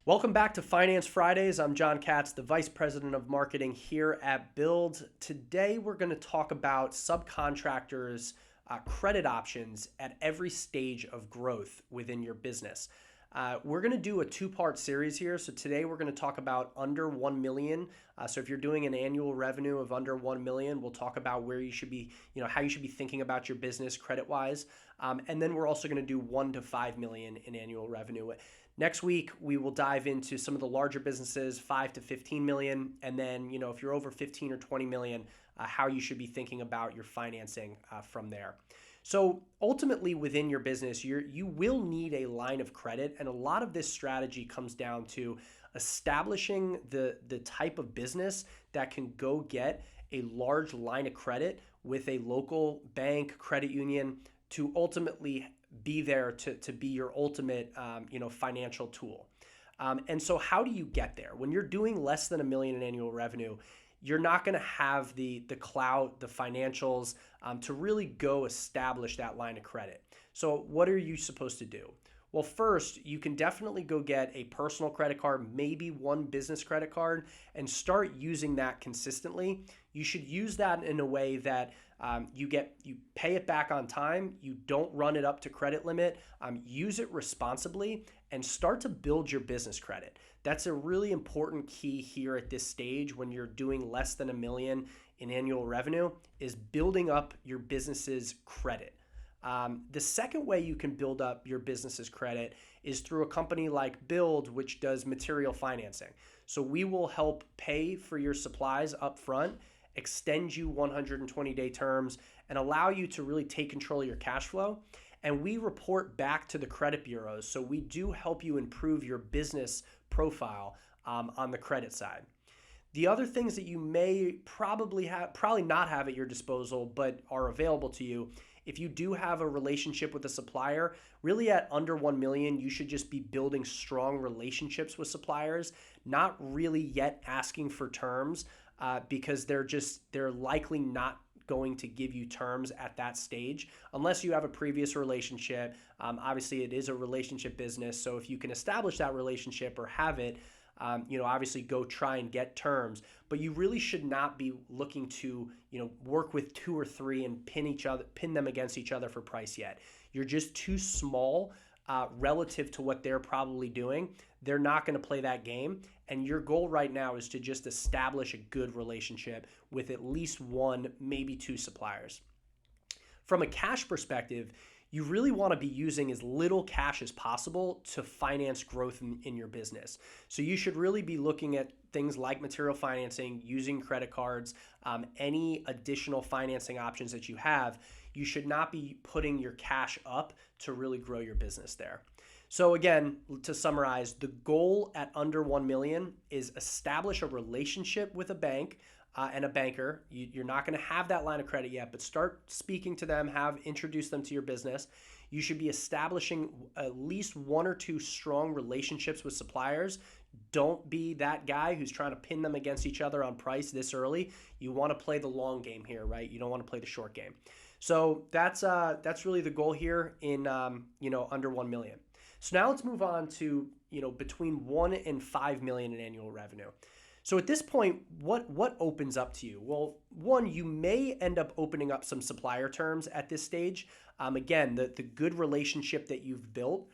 Welcome back to Finance Fridays. I'm John Katz, the Vice President of Marketing here at Build. Today, we're going to talk about subcontractors' credit options at every stage of growth within your business. We're going to do a two-part series here. So today, we're going to talk about under 1 million. So if you're doing an annual revenue of under 1 million, we'll talk about where you should be, how you should be thinking about your business credit-wise. And then we're also going to do 1 to 5 million in annual revenue. Next week, we will dive into some of the larger businesses, 5 to 15 million. And then, if you're over 15 or 20 million, how you should be thinking about your financing from there. So ultimately within your business, you will need a line of credit. And a lot of this strategy comes down to establishing the type of business that can go get a large line of credit with a local bank, credit union to ultimately be there to be your ultimate, financial tool. And so how do you get there? When you're doing less than $1 million in annual revenue, you're not going to have the clout, the financials to really go establish that line of credit. So what are you supposed to do? Well, first, you can definitely go get a personal credit card, maybe one business credit card, and start using that consistently. You should use that in a way that you pay it back on time. You don't run it up to credit limit. Use it responsibly and start to build your business credit. That's a really important key here at this stage when you're doing less than $1 million in annual revenue is building up your business's credit. The second way you can build up your business's credit is through a company like Build, which does material financing. So we will help pay for your supplies up front, extend you 120-day terms, and allow you to really take control of your cash flow. And we report back to the credit bureaus. So we do help you improve your business profile on the credit side. The other things that you may probably not have at your disposal, but are available to you, if you do have a relationship with a supplier, really at under 1 million, you should just be building strong relationships with suppliers, not really yet asking for terms because they're likely not going to give you terms at that stage unless you have a previous relationship. Obviously, it is a relationship business. So if you can establish that relationship or have it, obviously go try and get terms, but you really should not be looking to, work with 2 or 3 and pin them against each other for price yet. You're just too small relative to what they're probably doing. They're not going to play that game. And your goal right now is to just establish a good relationship with at least 1, maybe 2 suppliers. From a cash perspective, you really want to be using as little cash as possible to finance growth in your business. So you should really be looking at things like material financing, using credit cards, any additional financing options that you have. You should not be putting your cash up to really grow your business there. So again, to summarize, the goal at under 1 million is establish a relationship with a bank and a banker. You're not going to have that line of credit yet, but start speaking to them, introduce them to your business. You should be establishing at least 1 or 2 strong relationships with suppliers. Don't be that guy who's trying to pin them against each other on price this early. You want to play the long game here, right? You don't want to play the short game. So that's really the goal here in under 1 million. So now let's move on to between 1 and 5 million in annual revenue. So at this point, what opens up to you? Well, one, you may end up opening up some supplier terms at this stage. Again, the good relationship that you've built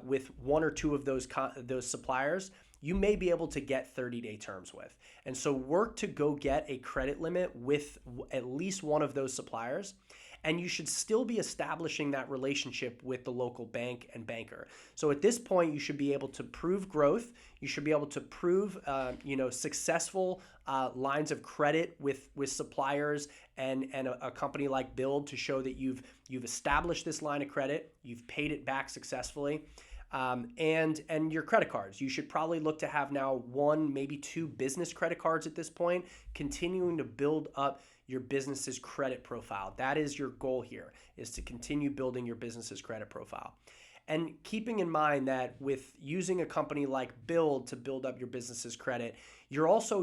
with 1 or 2 of those suppliers, you may be able to get 30-day terms with. And so work to go get a credit limit with at least 1 of those suppliers. And you should still be establishing that relationship with the local bank and banker. So at this point, you should be able to prove growth. You should be able to prove, successful lines of credit with suppliers and a company like Build to show that you've established this line of credit, you've paid it back successfully. And your credit cards. You should probably look to have now 1, maybe 2 business credit cards at this point, continuing to build up your business's credit profile. That is your goal here, is to continue building your business's credit profile. And keeping in mind that with using a company like Build to build up your business's credit, you're also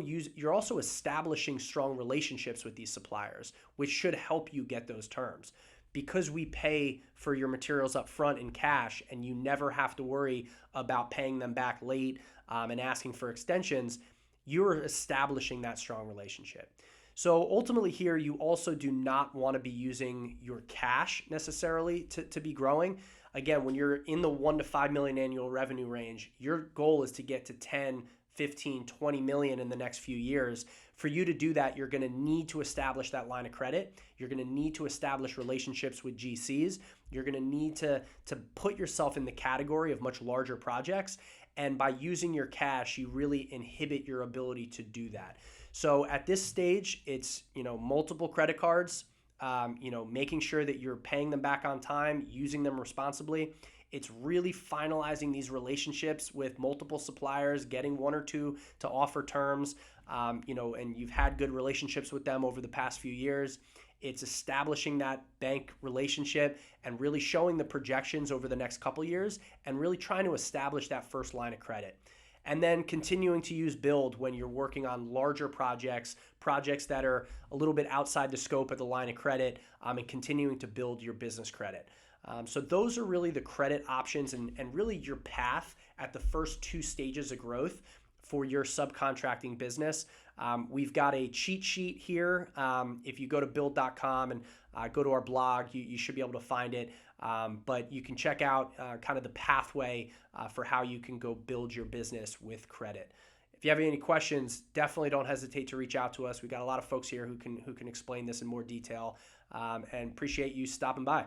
establishing strong relationships with these suppliers, which should help you get those terms. because we pay for your materials up front in cash and you never have to worry about paying them back late and asking for extensions, you're establishing that strong relationship. So ultimately here, you also do not want to be using your cash necessarily to be growing. Again, when you're in the 1 to 5 million annual revenue range, your goal is to get to 10, 15, 20 million in the next few years. For you to do that, you're going to need to establish that line of credit. You're going to need to establish relationships with GCs. You're going to need to put yourself in the category of much larger projects. And by using your cash, you really inhibit your ability to do that. So at this stage, it's multiple credit cards, making sure that you're paying them back on time, using them responsibly. It's really finalizing these relationships with multiple suppliers, getting one or two to offer terms, and you've had good relationships with them over the past few years. It's establishing that bank relationship and really showing the projections over the next couple years and really trying to establish that first line of credit. And then continuing to use Build when you're working on larger projects that are a little bit outside the scope of the line of credit, and continuing to build your business credit. So those are really the credit options and really your path at the first two stages of growth for your subcontracting business. We've got a cheat sheet here. If you go to build.com and go to our blog, you should be able to find it. But you can check out kind of the pathway for how you can go build your business with credit. If you have any questions, definitely don't hesitate to reach out to us. We've got a lot of folks here who can explain this in more detail, and appreciate you stopping by.